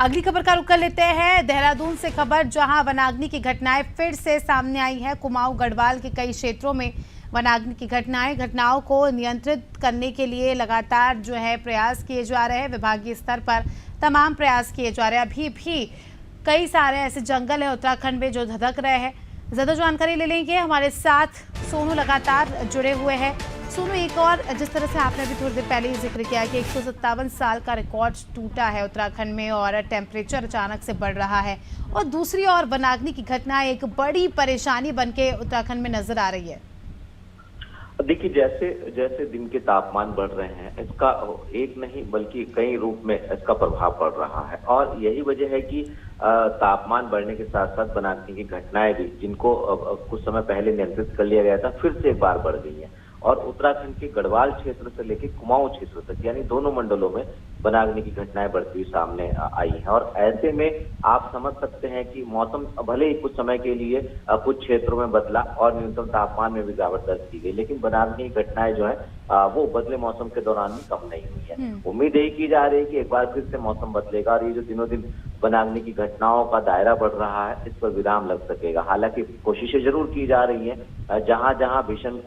अगली खबर का रुख कर लेते हैं देहरादून से खबर, जहां वनाग्नि की घटनाएं फिर से सामने आई है। कुमाऊं गढ़वाल के कई क्षेत्रों में वनाग्नि की घटनाओं को नियंत्रित करने के लिए लगातार प्रयास किए जा रहे हैं। विभागीय स्तर पर तमाम प्रयास किए जा रहे हैं। अभी भी कई सारे ऐसे जंगल है उत्तराखंड में जो धधक रहे हैं। ज्यादा जानकारी ले लेंगे, हमारे साथ सोनू लगातार जुड़े हुए हैं। सोनू, एक और जिस तरह से आपने अभी थोड़ी देर पहले ही जिक्र किया कि 157 साल का रिकॉर्ड टूटा है उत्तराखंड में और टेम्परेचर अचानक से बढ़ रहा है, और दूसरी ओर वनाग्नि की घटना एक बड़ी परेशानी बनके उत्तराखंड में नजर आ रही है। देखिए, जैसे जैसे दिन के तापमान बढ़ रहे हैं, इसका एक नहीं बल्कि कई रूप में इसका प्रभाव पड़ रहा है, और यही वजह है कि तापमान बढ़ने के साथ साथ वनाग्नि की घटनाएं भी, जिनको कुछ समय पहले नियंत्रित कर लिया गया था, फिर से एक बार बढ़ गई है। और उत्तराखंड के गढ़वाल क्षेत्र से लेकर कुमाऊं क्षेत्र तक, यानी दोनों मंडलों में वनाग्नि की घटनाएं बढ़ती हुई सामने आई हैं। और ऐसे में आप समझ सकते हैं कि मौसम भले ही कुछ समय के लिए कुछ क्षेत्रों में बदला और न्यूनतम तापमान में भी गिरावट दर्ज की गई, लेकिन वनाग्नि की घटनाएं जो है वो बदले मौसम के दौरान भी कम नहीं हुई है। उम्मीद यही की जा रही है कि एक बार फिर से मौसम बदलेगा और ये जो दिनों दिन वनाग्नि की घटनाओं का दायरा बढ़ रहा है, इस पर विराम लग सकेगा। हालांकि कोशिशें जरूर की जा रही हैं। जहां जहां भीषण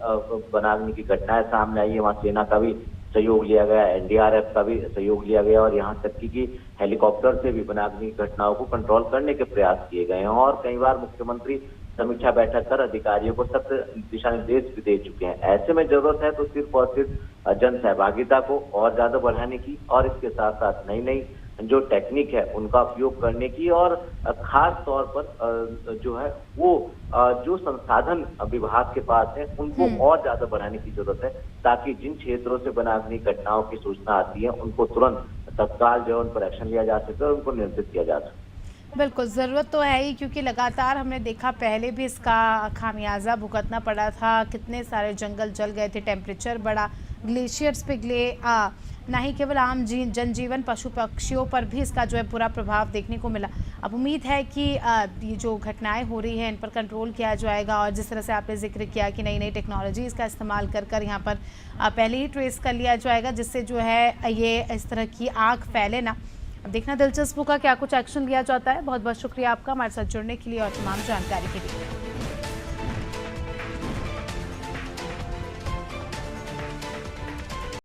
वनाग्नि की घटनाएं सामने आई है, वहां सेना का भी सहयोग लिया गया, एनडीआरएफ का भी सहयोग लिया गया, और यहाँ तक कि हेलीकॉप्टर से भी वनाग्नि की घटनाओं को कंट्रोल करने के प्रयास किए गए हैं। और कई बार मुख्यमंत्री समीक्षा बैठक कर अधिकारियों को सख्त दिशा निर्देश भी दे चुके हैं। ऐसे में जरूरत है तो सिर्फ और सिर्फ जन सहभागिता को और ज्यादा बढ़ाने की, और इसके साथ साथ नई नई जो टेक्निक है उनका उपयोग करने की, और खास तौर पर जो है वो जो संसाधन विभाग के पास है उनको और ज्यादा बढ़ाने की जरूरत है, ताकि जिन क्षेत्रों से वनाग्नि घटनाओं की सूचना आती है उनको तुरंत तत्काल जो है उन पर एक्शन लिया जा सके और उनको नियंत्रित किया जा सके। बिल्कुल, ज़रूरत तो है ही, क्योंकि लगातार हमने देखा पहले भी इसका खामियाजा भुगतना पड़ा था। कितने सारे जंगल जल गए थे, टेम्परेचर बढ़ा, ग्लेशियर्स पिघले, ना ही केवल आम जनजीवन, पशु पक्षियों पर भी इसका बुरा प्रभाव देखने को मिला। अब उम्मीद है कि ये जो घटनाएं हो रही हैं इन पर कंट्रोल किया जाएगा, और जिस तरह से आपने जिक्र किया कि नई नई टेक्नोलॉजीज़ का इस्तेमाल कर कर यहाँ पर पहले ही ट्रेस कर लिया जाएगा, जिससे ये इस तरह की आग फैले ना। अब देखना दिलचस्प होगा क्या कुछ एक्शन लिया जाता है। बहुत बहुत शुक्रिया आपका हमारे साथ जुड़ने के लिए और तमाम जानकारी के लिए।